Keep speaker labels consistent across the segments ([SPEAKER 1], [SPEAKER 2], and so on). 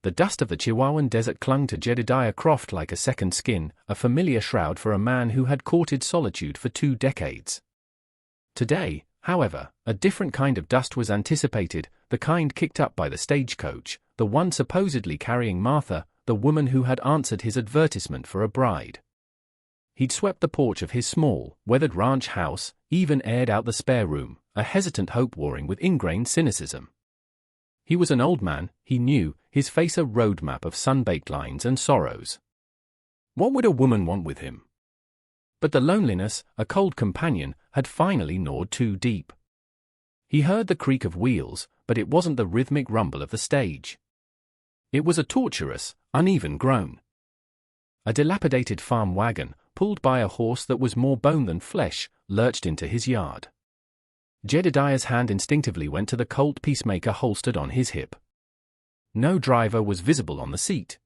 [SPEAKER 1] The dust of the Chihuahuan desert clung to Jedediah Croft like a second skin, a familiar shroud for a man who had courted solitude for 2 decades. Today, however, a different kind of dust was anticipated, the kind kicked up by the stagecoach, the one supposedly carrying Martha, the woman who had answered his advertisement for a bride. He'd swept the porch of his small, weathered ranch house, even aired out the spare room, a hesitant hope warring with ingrained cynicism. He was an old man, he knew, his face a roadmap of sun-baked lines and sorrows. What would a woman want with him? But the loneliness, a cold companion, had finally gnawed too deep. He heard the creak of wheels, but it wasn't the rhythmic rumble of the stage. It was a torturous, uneven groan. A dilapidated farm wagon, pulled by a horse that was more bone than flesh, lurched into his yard. Jedediah's hand instinctively went to the Colt Peacemaker holstered on his hip. No driver was visible on the seat.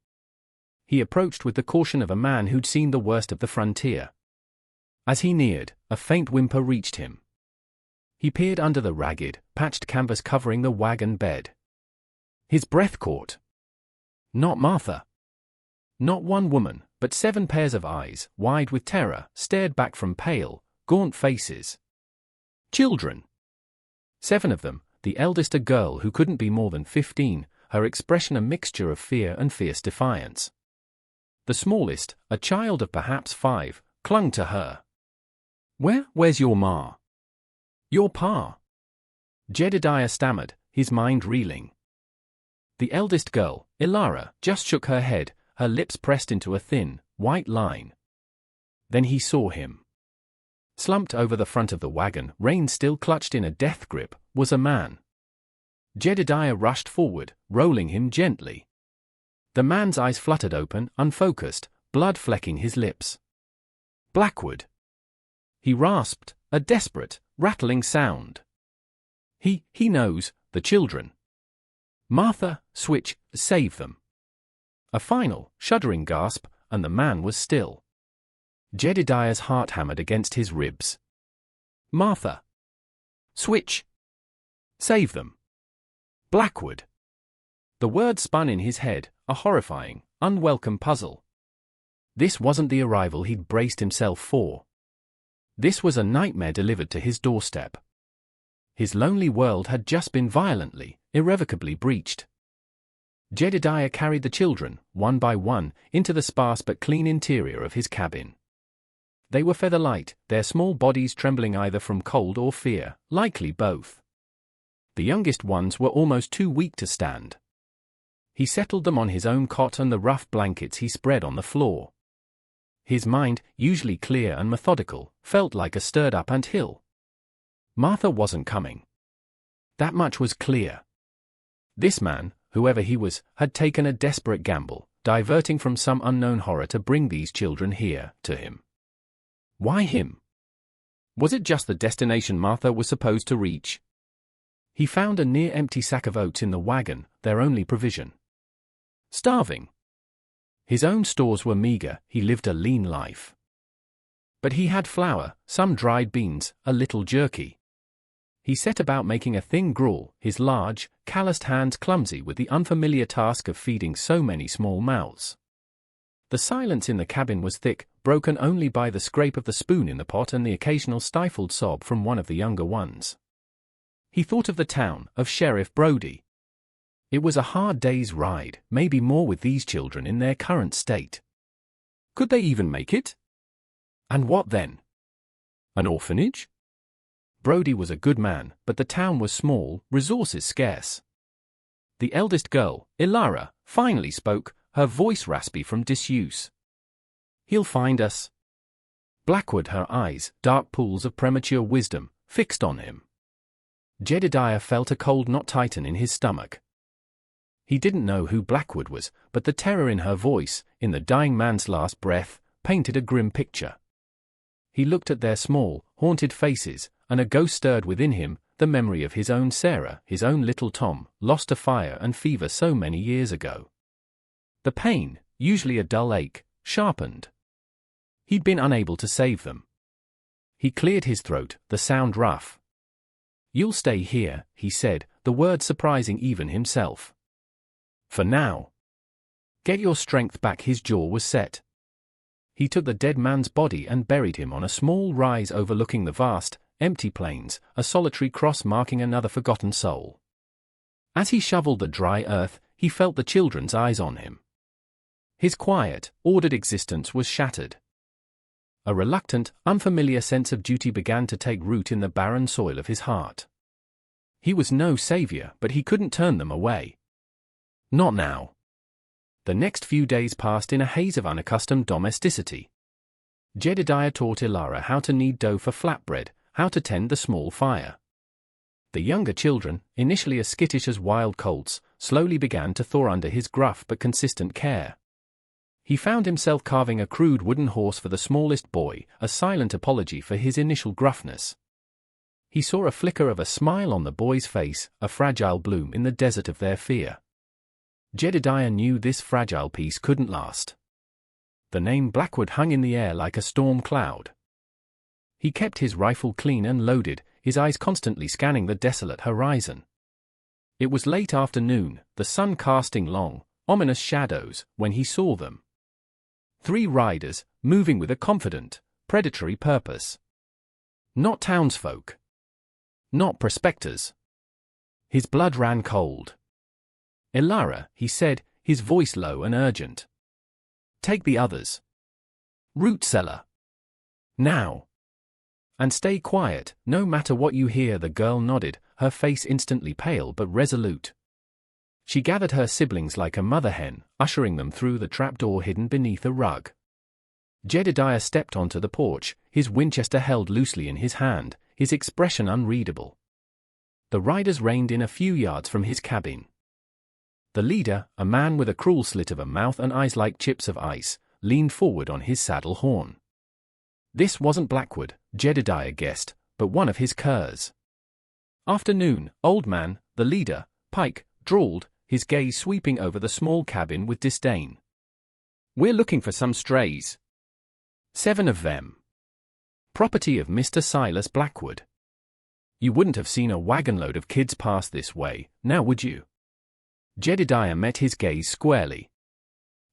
[SPEAKER 1] He approached with the caution of a man who'd seen the worst of the frontier. As he neared, a faint whimper reached him. He peered under the ragged, patched canvas covering the wagon bed. His breath caught. Not Martha. Not one woman, but 7 pairs of eyes, wide with terror, stared back from pale, gaunt faces. Children. 7 of them, the eldest a girl who couldn't be more than 15, her expression a mixture of fear and fierce defiance. The smallest, a child of perhaps 5, clung to her. Where's your ma? Your pa? Jedediah stammered, his mind reeling. The eldest girl, Ilara, just shook her head, her lips pressed into a thin, white line. Then he saw him. Slumped over the front of the wagon, reins still clutched in a death grip, was a man. Jedediah rushed forward, rolling him gently. The man's eyes fluttered open, unfocused, blood flecking his lips. Blackwood. He rasped, a desperate, rattling sound. He knows, the children. Martha, switch, save them. A final, shuddering gasp, and the man was still. Jedediah's heart hammered against his ribs. Martha. Switch. Save them. Blackwood. The word spun in his head, a horrifying, unwelcome puzzle. This wasn't the arrival he'd braced himself for. This was a nightmare delivered to his doorstep. His lonely world had just been violently, irrevocably breached. Jedediah carried the children, one by one, into the sparse but clean interior of his cabin. They were feather-light, their small bodies trembling either from cold or fear, likely both. The youngest ones were almost too weak to stand. He settled them on his own cot and the rough blankets he spread on the floor. His mind, usually clear and methodical, felt like a stirred-up anthill. Martha wasn't coming. That much was clear. This man, whoever he was, had taken a desperate gamble, diverting from some unknown horror to bring these children here, to him. Why him? Was it just the destination Martha was supposed to reach? He found a near-empty sack of oats in the wagon, their only provision. Starving. His own stores were meager, he lived a lean life. But he had flour, some dried beans, a little jerky. He set about making a thin gruel, his large, calloused hands clumsy with the unfamiliar task of feeding so many small mouths. The silence in the cabin was thick, broken only by the scrape of the spoon in the pot and the occasional stifled sob from one of the younger ones. He thought of the town, of Sheriff Brody. It was a hard day's ride, maybe more with these children in their current state. Could they even make it? And what then? An orphanage? Brody was a good man, but the town was small, resources scarce. The eldest girl, Ilara, finally spoke, her voice raspy from disuse. He'll find us. Blackwood, her eyes, dark pools of premature wisdom, fixed on him. Jedediah felt a cold knot tighten in his stomach. He didn't know who Blackwood was, but the terror in her voice, in the dying man's last breath, painted a grim picture. He looked at their small, haunted faces, and a ghost stirred within him, the memory of his own Sarah, his own little Tom, lost to fire and fever so many years ago. The pain, usually a dull ache, sharpened. He'd been unable to save them. He cleared his throat, the sound rough. "You'll stay here," he said, the word surprising even himself. "For now." Get your strength back. His jaw was set. He took the dead man's body and buried him on a small rise overlooking the vast, empty plains, a solitary cross marking another forgotten soul. As he shoveled the dry earth, he felt the children's eyes on him. His quiet, ordered existence was shattered. A reluctant, unfamiliar sense of duty began to take root in the barren soil of his heart. He was no savior, but he couldn't turn them away. Not now. The next few days passed in a haze of unaccustomed domesticity. Jedediah taught Ilara how to knead dough for flatbread, how to tend the small fire. The younger children, initially as skittish as wild colts, slowly began to thaw under his gruff but consistent care. He found himself carving a crude wooden horse for the smallest boy, a silent apology for his initial gruffness. He saw a flicker of a smile on the boy's face, a fragile bloom in the desert of their fear. Jedediah knew this fragile peace couldn't last. The name Blackwood hung in the air like a storm cloud. He kept his rifle clean and loaded, his eyes constantly scanning the desolate horizon. It was late afternoon, the sun casting long, ominous shadows, when he saw them. 3 riders, moving with a confident, predatory purpose. Not townsfolk. Not prospectors. His blood ran cold. "Ilara," he said, his voice low and urgent. "Take the others. Root cellar. Now. And stay quiet, no matter what you hear." The girl nodded, her face instantly pale but resolute. She gathered her siblings like a mother hen, ushering them through the trapdoor hidden beneath a rug. Jedediah stepped onto the porch, his Winchester held loosely in his hand, his expression unreadable. The riders reined in a few yards from his cabin. The leader, a man with a cruel slit of a mouth and eyes like chips of ice, leaned forward on his saddle horn. This wasn't Blackwood, Jedediah guessed, but one of his curs. "Afternoon, old man," the leader, Pike, drawled, his gaze sweeping over the small cabin with disdain. "We're looking for some strays. 7 of them. Property of Mr. Silas Blackwood. You wouldn't have seen a wagonload of kids pass this way, now would you?" Jedediah met his gaze squarely.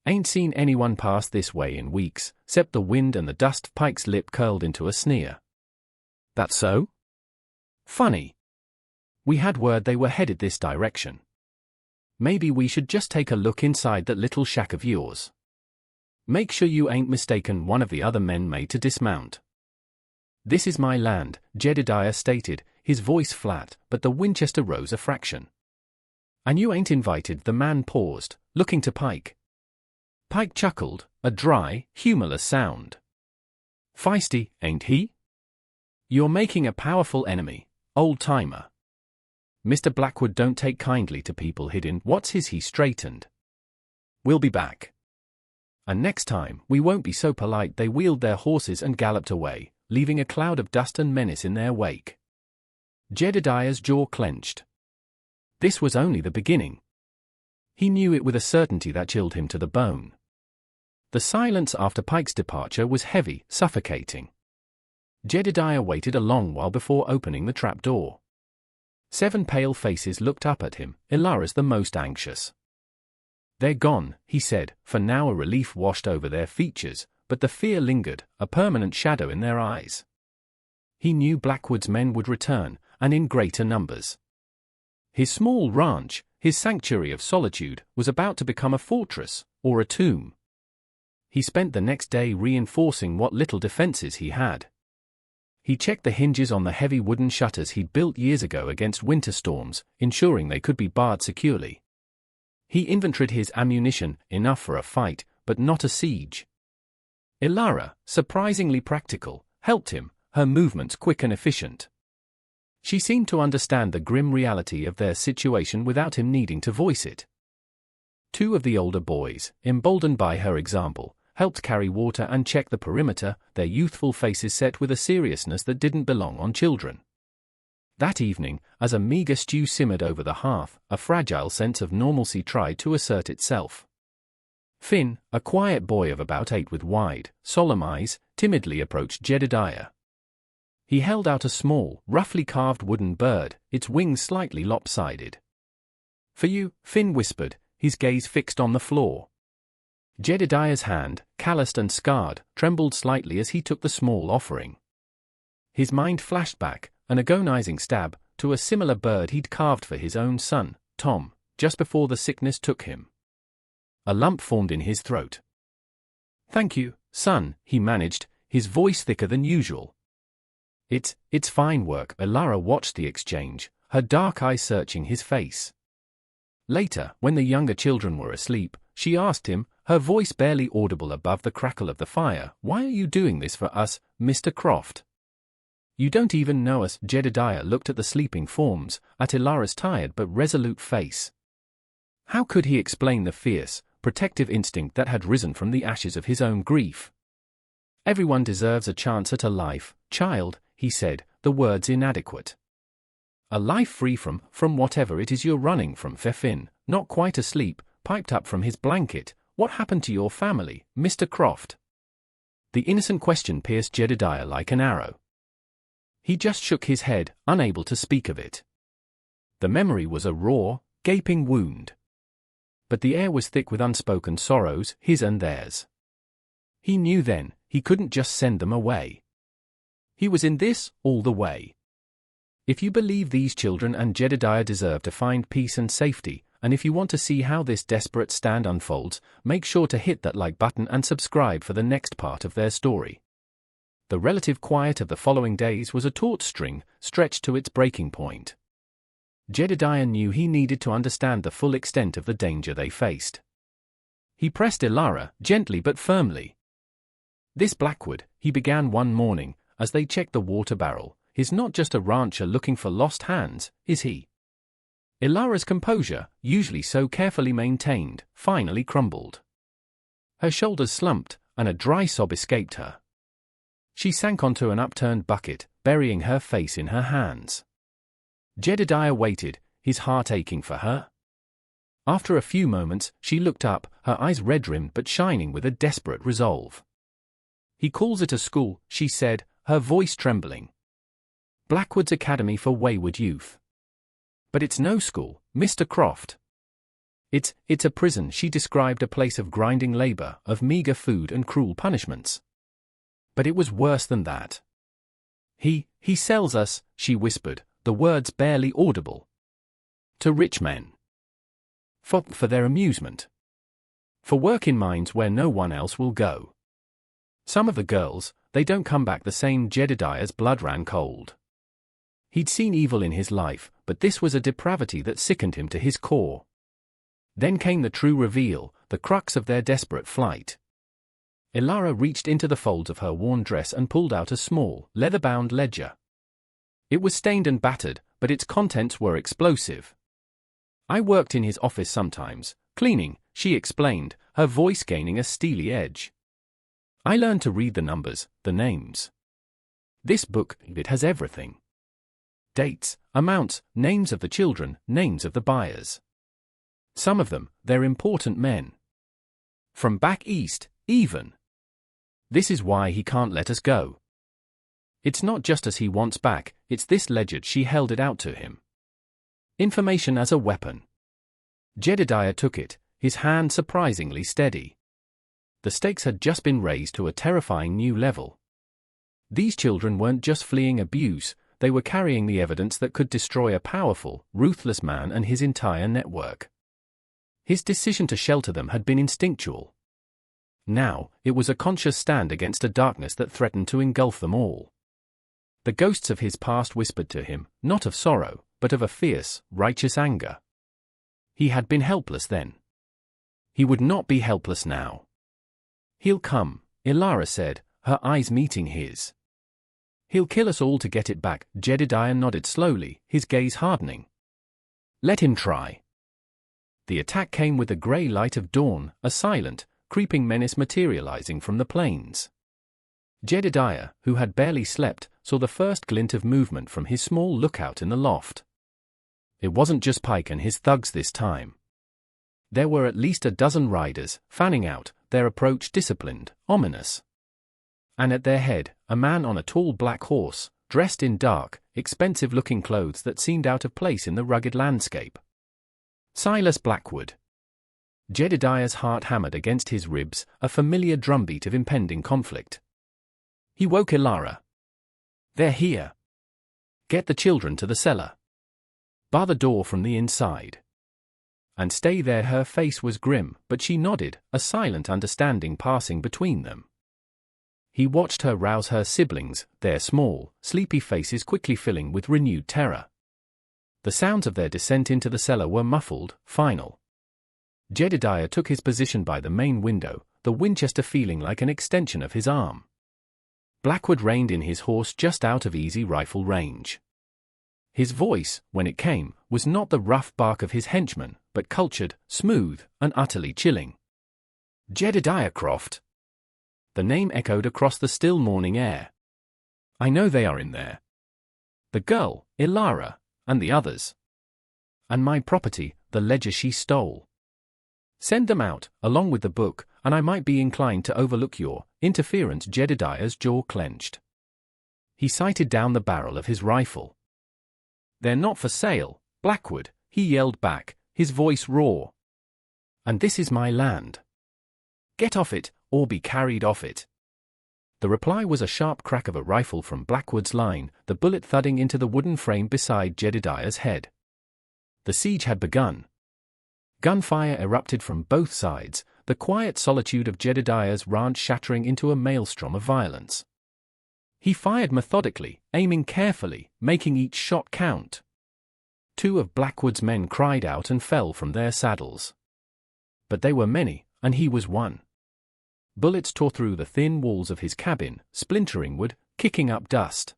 [SPEAKER 1] "Ain't seen anyone pass this way in weeks, 'cept the wind and the dust." Pike's lip curled into a sneer. "That so? Funny. We had word they were headed this direction. Maybe we should just take a look inside that little shack of yours. Make sure you ain't mistaken." One of the other men made to dismount. "This is my land," Jedediah stated, his voice flat, but the Winchester rose a fraction. "And you ain't invited." The man paused, looking to Pike. Pike chuckled, a dry, humorless sound. "Feisty, ain't he? You're making a powerful enemy, old-timer. Mr. Blackwood don't take kindly to people hidden." "What's his?" He straightened. "We'll be back. And next time, we won't be so polite." They wheeled their horses and galloped away, leaving a cloud of dust and menace in their wake. Jedediah's jaw clenched. This was only the beginning. He knew it with a certainty that chilled him to the bone. The silence after Pike's departure was heavy, suffocating. Jedediah waited a long while before opening the trapdoor. 7 pale faces looked up at him, Ilara's the most anxious. "They're gone," he said, for now. A relief washed over their features, but the fear lingered, a permanent shadow in their eyes. He knew Blackwood's men would return, and in greater numbers. His small ranch, his sanctuary of solitude, was about to become a fortress, or a tomb. He spent the next day reinforcing what little defenses he had. He checked the hinges on the heavy wooden shutters he'd built years ago against winter storms, ensuring they could be barred securely. He inventoried his ammunition, enough for a fight, but not a siege. Ilara, surprisingly practical, helped him, her movements quick and efficient. She seemed to understand the grim reality of their situation without him needing to voice it. 2 of the older boys, emboldened by her example, helped carry water and check the perimeter, their youthful faces set with a seriousness that didn't belong on children. That evening, as a meager stew simmered over the hearth, a fragile sense of normalcy tried to assert itself. Finn, a quiet boy of about 8 with wide, solemn eyes, timidly approached Jedediah. He held out a small, roughly carved wooden bird, its wings slightly lopsided. "For you," Finn whispered, his gaze fixed on the floor. Jedediah's hand, calloused and scarred, trembled slightly as he took the small offering. His mind flashed back, an agonizing stab, to a similar bird he'd carved for his own son, Tom, just before the sickness took him. A lump formed in his throat. "Thank you, son," he managed, his voice thicker than usual. It's fine work." Elara watched the exchange, her dark eyes searching his face. Later, when the younger children were asleep, she asked him, her voice barely audible above the crackle of the fire, "Why are you doing this for us, Mr. Croft? You don't even know us." Jedediah looked at the sleeping forms, at Elara's tired but resolute face. How could he explain the fierce, protective instinct that had risen from the ashes of his own grief? "Everyone deserves a chance at a life, child," he said, the words inadequate. "A life free from whatever it is you're running from." Fefin, not quite asleep, piped up from his blanket, "What happened to your family, Mr. Croft?" The innocent question pierced Jedediah like an arrow. He just shook his head, unable to speak of it. The memory was a raw, gaping wound. But the air was thick with unspoken sorrows, his and theirs. He knew then, he couldn't just send them away. He was in this, all the way. If you believe these children and Jedediah deserve to find peace and safety, and if you want to see how this desperate stand unfolds, make sure to hit that like button and subscribe for the next part of their story. The relative quiet of the following days was a taut string, stretched to its breaking point. Jedediah knew he needed to understand the full extent of the danger they faced. He pressed Elara, gently but firmly. "This Blackwood," he began one morning, as they checked the water barrel, "is not just a rancher looking for lost hands, is he?" Elara's composure, usually so carefully maintained, finally crumbled. Her shoulders slumped, and a dry sob escaped her. She sank onto an upturned bucket, burying her face in her hands. Jedediah waited, his heart aching for her. After a few moments, she looked up, her eyes red-rimmed but shining with a desperate resolve. "He calls it a school," she said, her voice trembling. "Blackwood's Academy for Wayward Youth. But it's no school, Mr. Croft. It's a prison." She described a place of grinding labor, of meager food and cruel punishments. But it was worse than that. He sells us," she whispered, the words barely audible. "To rich men. For their amusement. For work in mines where no one else will go. Some of the girls, they don't come back the same." Jedediah's blood ran cold. He'd seen evil in his life, but this was a depravity that sickened him to his core. Then came the true reveal, the crux of their desperate flight. Elara reached into the folds of her worn dress and pulled out a small, leather-bound ledger. It was stained and battered, but its contents were explosive. "I worked in his office sometimes, cleaning," she explained, her voice gaining a steely edge. "I learned to read the numbers, the names. This book, it has everything. Dates, amounts, names of the children, names of the buyers. Some of them, they're important men. From back east, even. This is why he can't let us go. It's not just us he wants back, it's this ledger." She held it out to him. "Information as a weapon." Jedediah took it, his hand surprisingly steady. The stakes had just been raised to a terrifying new level. These children weren't just fleeing abuse, they were carrying the evidence that could destroy a powerful, ruthless man and his entire network. His decision to shelter them had been instinctual. Now, it was a conscious stand against a darkness that threatened to engulf them all. The ghosts of his past whispered to him, not of sorrow, but of a fierce, righteous anger. He had been helpless then. He would not be helpless now. "He'll come," Elara said, her eyes meeting his. "He'll kill us all to get it back." Jedediah nodded slowly, his gaze hardening. "Let him try." The attack came with the grey light of dawn, a silent, creeping menace materializing from the plains. Jedediah, who had barely slept, saw the first glint of movement from his small lookout in the loft. It wasn't just Pike and his thugs this time. There were at least a dozen riders, fanning out, their approach disciplined, ominous. And at their head, a man on a tall black horse, dressed in dark, expensive-looking clothes that seemed out of place in the rugged landscape. Silas Blackwood. Jedediah's heart hammered against his ribs, a familiar drumbeat of impending conflict. He woke Ilara. "They're here. Get the children to the cellar. Bar the door from the inside. And stay there." Her face was grim, but she nodded, a silent understanding passing between them. He watched her rouse her siblings, their small, sleepy faces quickly filling with renewed terror. The sounds of their descent into the cellar were muffled, final. Jedediah took his position by the main window, the Winchester feeling like an extension of his arm. Blackwood reined in his horse just out of easy rifle range. His voice, when it came, was not the rough bark of his henchman, but cultured, smooth, and utterly chilling. "Jedediah Croft." The name echoed across the still morning air. "I know they are in there. The girl, Ilara, and the others. And my property, the ledger she stole. Send them out, along with the book, and I might be inclined to overlook your interference." Jedediah's jaw clenched. He sighted down the barrel of his rifle. "They're not for sale, Blackwood," he yelled back, his voice raw. "And this is my land. Get off it, or be carried off it." The reply was a sharp crack of a rifle from Blackwood's line, the bullet thudding into the wooden frame beside Jedediah's head. The siege had begun. Gunfire erupted from both sides, the quiet solitude of Jedediah's ranch shattering into a maelstrom of violence. He fired methodically, aiming carefully, making each shot count. 2 of Blackwood's men cried out and fell from their saddles. But they were many, and he was one. Bullets tore through the thin walls of his cabin, splintering wood, kicking up dust.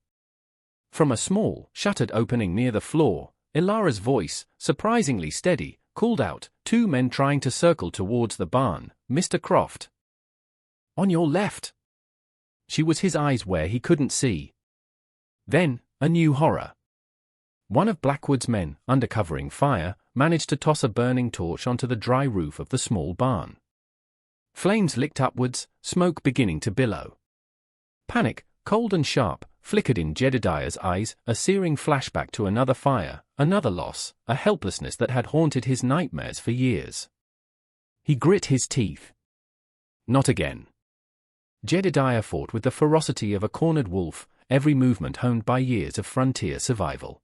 [SPEAKER 1] From a small, shuttered opening near the floor, Ilara's voice, surprisingly steady, called out, 2 men trying to circle towards the barn, "Mr. Croft. On your left." She was his eyes where he couldn't see. Then, a new horror. One of Blackwood's men, under covering fire, managed to toss a burning torch onto the dry roof of the small barn. Flames licked upwards, smoke beginning to billow. Panic, cold and sharp, flickered in Jedediah's eyes, a searing flashback to another fire, another loss, a helplessness that had haunted his nightmares for years. He grit his teeth. Not again. Jedediah fought with the ferocity of a cornered wolf, every movement honed by years of frontier survival.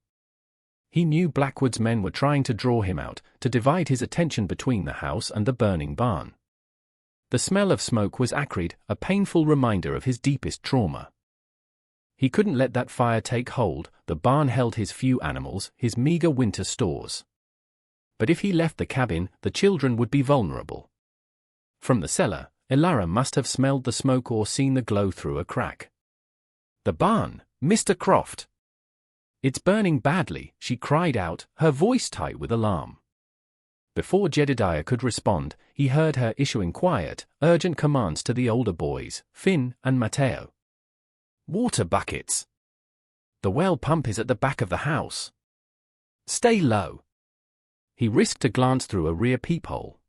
[SPEAKER 1] He knew Blackwood's men were trying to draw him out, to divide his attention between the house and the burning barn. The smell of smoke was acrid, a painful reminder of his deepest trauma. He couldn't let that fire take hold. The barn held his few animals, his meager winter stores. But if he left the cabin, the children would be vulnerable. From the cellar, Ilara must have smelled the smoke or seen the glow through a crack. "The barn, Mr. Croft." "It's burning badly," she cried out, her voice tight with alarm. Before Jedediah could respond, he heard her issuing quiet, urgent commands to the older boys, Finn and Matteo. "Water buckets. The well pump is at the back of the house. Stay low." He risked a glance through a rear peephole.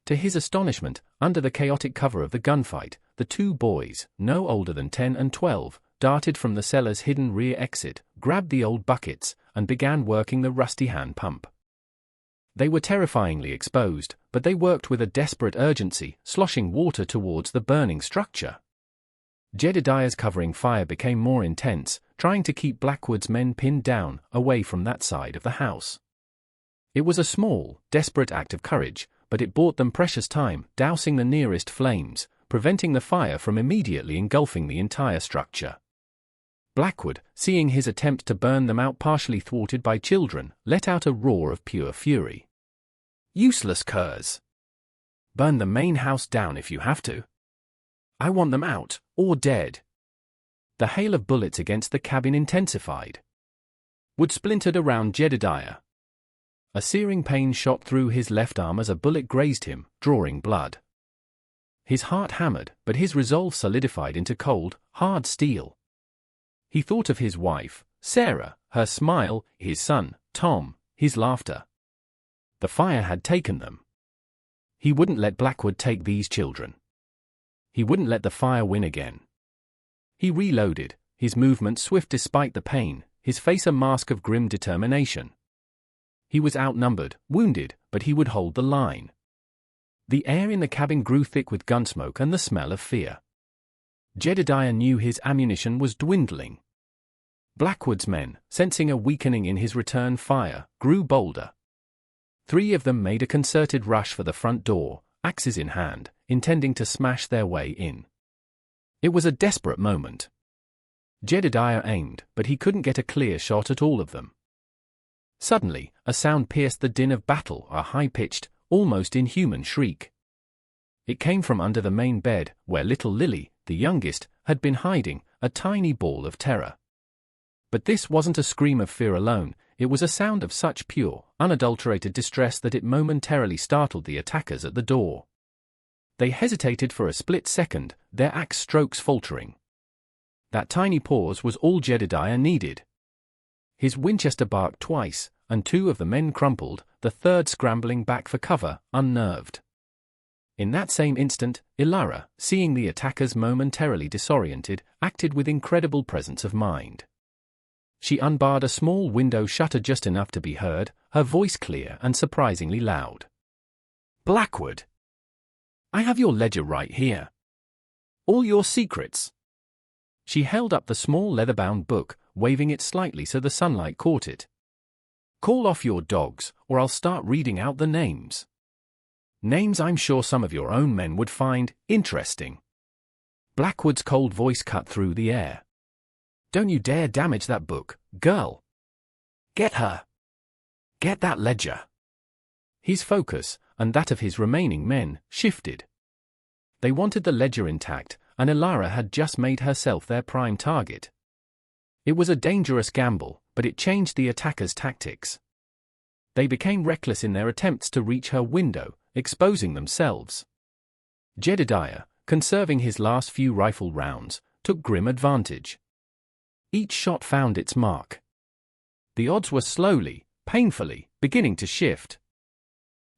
[SPEAKER 1] To his astonishment, under the chaotic cover of the gunfight, the 2 boys, no older than 10 and 12, darted from the cellar's hidden rear exit, grabbed the old buckets, and began working the rusty hand pump. They were terrifyingly exposed, but they worked with a desperate urgency, sloshing water towards the burning structure. Jedediah's covering fire became more intense, trying to keep Blackwood's men pinned down, away from that side of the house. It was a small, desperate act of courage, but it bought them precious time, dousing the nearest flames, preventing the fire from immediately engulfing the entire structure. Blackwood, seeing his attempt to burn them out partially thwarted by children, let out a roar of pure fury. "Useless curs! Burn the main house down if you have to. I want them out, or dead." The hail of bullets against the cabin intensified. Wood splintered around Jedediah. A searing pain shot through his left arm as a bullet grazed him, drawing blood. His heart hammered, but his resolve solidified into cold, hard steel. He thought of his wife, Sarah, her smile, his son, Tom, his laughter. The fire had taken them. He wouldn't let Blackwood take these children. He wouldn't let the fire win again. He reloaded, his movements swift despite the pain, his face a mask of grim determination. He was outnumbered, wounded, but he would hold the line. The air in the cabin grew thick with gunsmoke and the smell of fear. Jedediah knew his ammunition was dwindling. Blackwood's men, sensing a weakening in his return fire, grew bolder. 3 of them made a concerted rush for the front door, axes in hand, intending to smash their way in. It was a desperate moment. Jedediah aimed, but he couldn't get a clear shot at all of them. Suddenly, a sound pierced the din of battle, a high-pitched, almost inhuman shriek. It came from under the main bed, where little Lily, the youngest, had been hiding, a tiny ball of terror. But this wasn't a scream of fear alone, it was a sound of such pure, unadulterated distress that it momentarily startled the attackers at the door. They hesitated for a split second, their axe strokes faltering. That tiny pause was all Jedediah needed. His Winchester barked twice, and 2 of the men crumpled, the third scrambling back for cover, unnerved. In that same instant, Ilara, seeing the attackers momentarily disoriented, acted with incredible presence of mind. She unbarred a small window shutter just enough to be heard, her voice clear and surprisingly loud. "Blackwood! I have your ledger right here. All your secrets." She held up the small leather-bound book, waving it slightly so the sunlight caught it. "Call off your dogs, or I'll start reading out the names. Names I'm sure some of your own men would find interesting." Blackwood's cold voice cut through the air. "Don't you dare damage that book, girl. Get her. Get that ledger." His focus, and that of his remaining men, shifted. They wanted the ledger intact, and Ilara had just made herself their prime target. It was a dangerous gamble, but it changed the attackers' tactics. They became reckless in their attempts to reach her window, exposing themselves. Jedediah, conserving his last few rifle rounds, took grim advantage. Each shot found its mark. The odds were slowly, painfully, beginning to shift.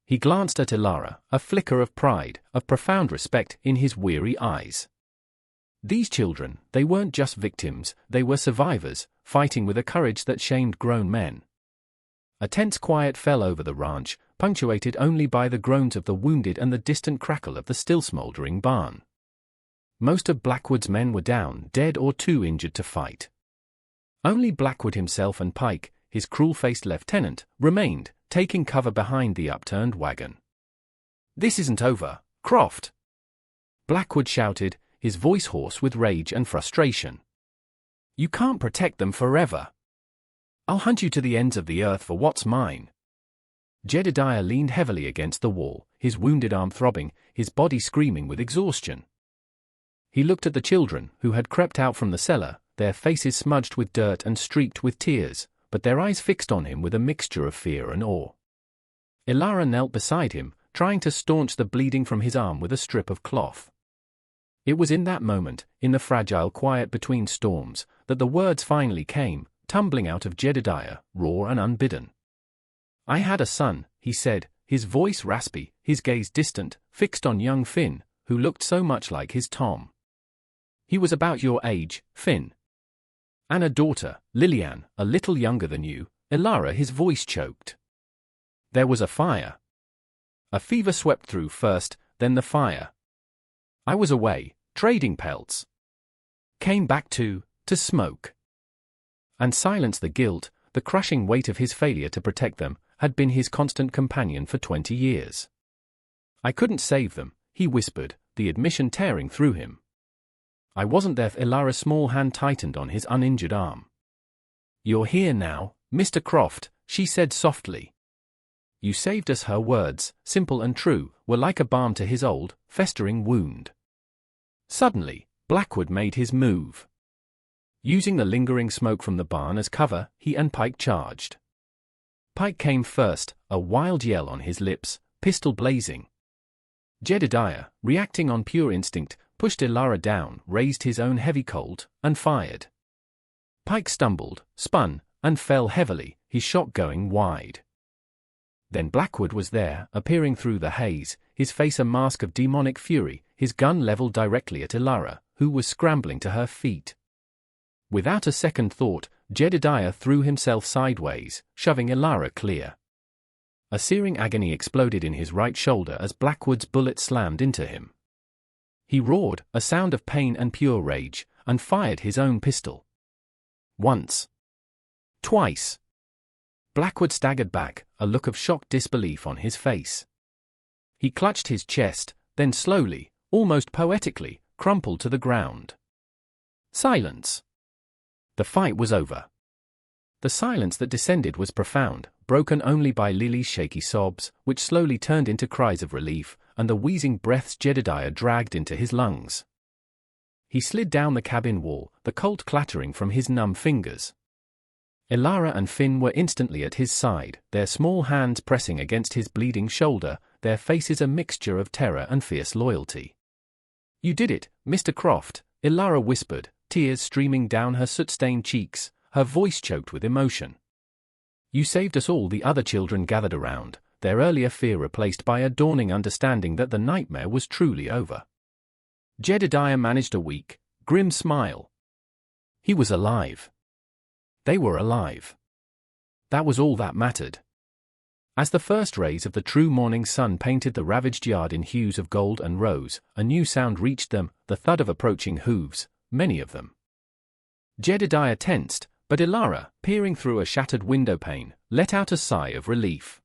[SPEAKER 1] He glanced at Ilara, a flicker of pride, of profound respect in his weary eyes. These children, they weren't just victims, they were survivors, fighting with a courage that shamed grown men. A tense quiet fell over the ranch, punctuated only by the groans of the wounded and the distant crackle of the still smoldering barn. Most of Blackwood's men were down, dead or too injured to fight. Only Blackwood himself and Pike, his cruel-faced lieutenant, remained, taking cover behind the upturned wagon. "This isn't over, Croft!" Blackwood shouted, his voice hoarse with rage and frustration. "You can't protect them forever. I'll hunt you to the ends of the earth for what's mine." Jedediah leaned heavily against the wall, his wounded arm throbbing, his body screaming with exhaustion. He looked at the children, who had crept out from the cellar, their faces smudged with dirt and streaked with tears, but their eyes fixed on him with a mixture of fear and awe. Ilara knelt beside him, trying to staunch the bleeding from his arm with a strip of cloth. It was in that moment, in the fragile quiet between storms, that the words finally came, tumbling out of Jedediah, raw and unbidden. "I had a son," he said, his voice raspy, his gaze distant, fixed on young Finn, who looked so much like his Tom. "He was about your age, Finn. And a daughter, Lillian, a little younger than you." Ilara, his voice choked. "There was a fire. A fever swept through first, then the fire. I was away, trading pelts. Came back to smoke." And silence, the guilt, the crushing weight of his failure to protect them, had been his constant companion for 20 years. "I couldn't save them," he whispered, the admission tearing through him. "I wasn't there." Ilara's small hand tightened on his uninjured arm. "You're here now, Mr. Croft," she said softly. "You saved us." Her words, simple and true, were like a balm to his old, festering wound. Suddenly, Blackwood made his move. Using the lingering smoke from the barn as cover, he and Pike charged. Pike came first, a wild yell on his lips, pistol blazing. Jedediah, reacting on pure instinct, pushed Ilara down, raised his own heavy Colt, and fired. Pike stumbled, spun, and fell heavily, his shot going wide. Then Blackwood was there, appearing through the haze, his face a mask of demonic fury, his gun leveled directly at Ilara, who was scrambling to her feet. Without a second thought, Jedediah threw himself sideways, shoving Ilara clear. A searing agony exploded in his right shoulder as Blackwood's bullet slammed into him. He roared, a sound of pain and pure rage, and fired his own pistol. Once. Twice. Blackwood staggered back, a look of shocked disbelief on his face. He clutched his chest, then slowly, almost poetically, crumpled to the ground. Silence. The fight was over. The silence that descended was profound, broken only by Lily's shaky sobs, which slowly turned into cries of relief, and the wheezing breaths Jedediah dragged into his lungs. He slid down the cabin wall, the colt clattering from his numb fingers. Ilara and Finn were instantly at his side, their small hands pressing against his bleeding shoulder, their faces a mixture of terror and fierce loyalty. "You did it, Mr. Croft," Ilara whispered, tears streaming down her soot-stained cheeks, her voice choked with emotion. "You saved us all." The other children gathered around, their earlier fear replaced by a dawning understanding that the nightmare was truly over. Jedediah managed a weak, grim smile. He was alive. They were alive. That was all that mattered. As the first rays of the true morning sun painted the ravaged yard in hues of gold and rose, a new sound reached them, the thud of approaching hooves, many of them. Jedediah tensed, but Ilara, peering through a shattered window pane, let out a sigh of relief.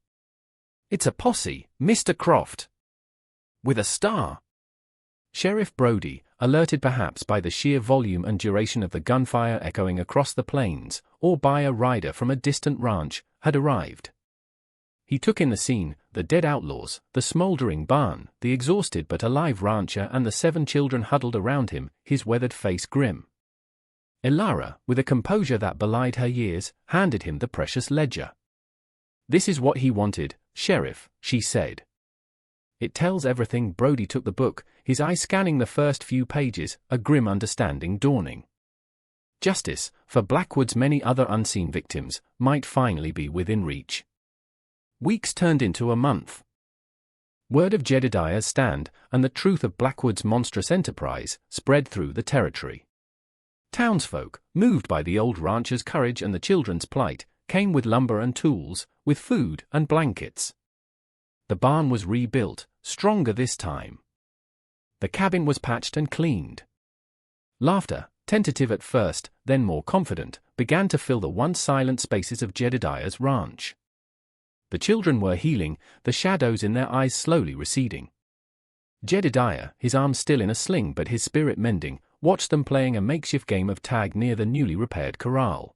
[SPEAKER 1] "It's a posse, Mr. Croft. With a star." Sheriff Brody, alerted perhaps by the sheer volume and duration of the gunfire echoing across the plains, or by a rider from a distant ranch, had arrived. He took in the scene, the dead outlaws, the smoldering barn, the exhausted but alive rancher and the 7 children huddled around him, his weathered face grim. Ilara, with a composure that belied her years, handed him the precious ledger. "This is what he wanted, Sheriff," she said. "It tells everything." Brody took the book, his eyes scanning the first few pages, a grim understanding dawning. Justice, for Blackwood's many other unseen victims, might finally be within reach. Weeks turned into a month. Word of Jedediah's stand, and the truth of Blackwood's monstrous enterprise, spread through the territory. Townsfolk, moved by the old rancher's courage and the children's plight, came with lumber and tools, with food and blankets. The barn was rebuilt, stronger this time. The cabin was patched and cleaned. Laughter, tentative at first, then more confident, began to fill the once silent spaces of Jedediah's ranch. The children were healing, the shadows in their eyes slowly receding. Jedediah, his arm still in a sling but his spirit mending, watched them playing a makeshift game of tag near the newly repaired corral.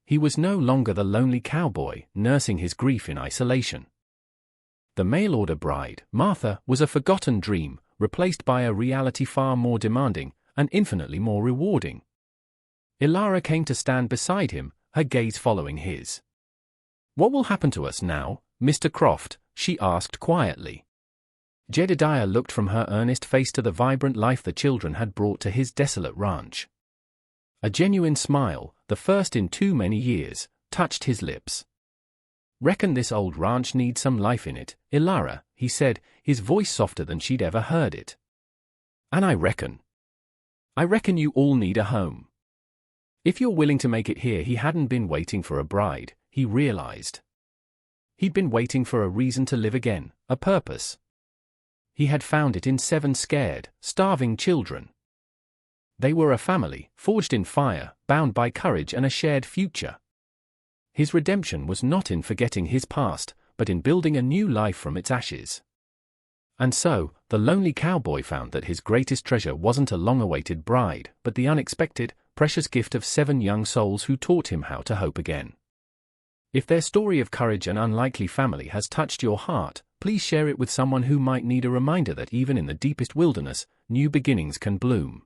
[SPEAKER 1] He was no longer the lonely cowboy, nursing his grief in isolation. The mail-order bride, Martha, was a forgotten dream, replaced by a reality far more demanding, and infinitely more rewarding. Ilara came to stand beside him, her gaze following his. "What will happen to us now, Mr. Croft?" she asked quietly. Jedediah looked from her earnest face to the vibrant life the children had brought to his desolate ranch. A genuine smile, the first in too many years, touched his lips. "Reckon this old ranch needs some life in it, Ilara," he said, his voice softer than she'd ever heard it. "And I reckon you all need a home. If you're willing to make it here." He hadn't been waiting for a bride, he realized. He'd been waiting for a reason to live again, a purpose. He had found it in 7 scared, starving children. They were a family, forged in fire, bound by courage and a shared future. His redemption was not in forgetting his past, but in building a new life from its ashes. And so, the lonely cowboy found that his greatest treasure wasn't a long-awaited bride, but the unexpected, precious gift of 7 young souls who taught him how to hope again. If their story of courage and unlikely family has touched your heart, please share it with someone who might need a reminder that even in the deepest wilderness, new beginnings can bloom.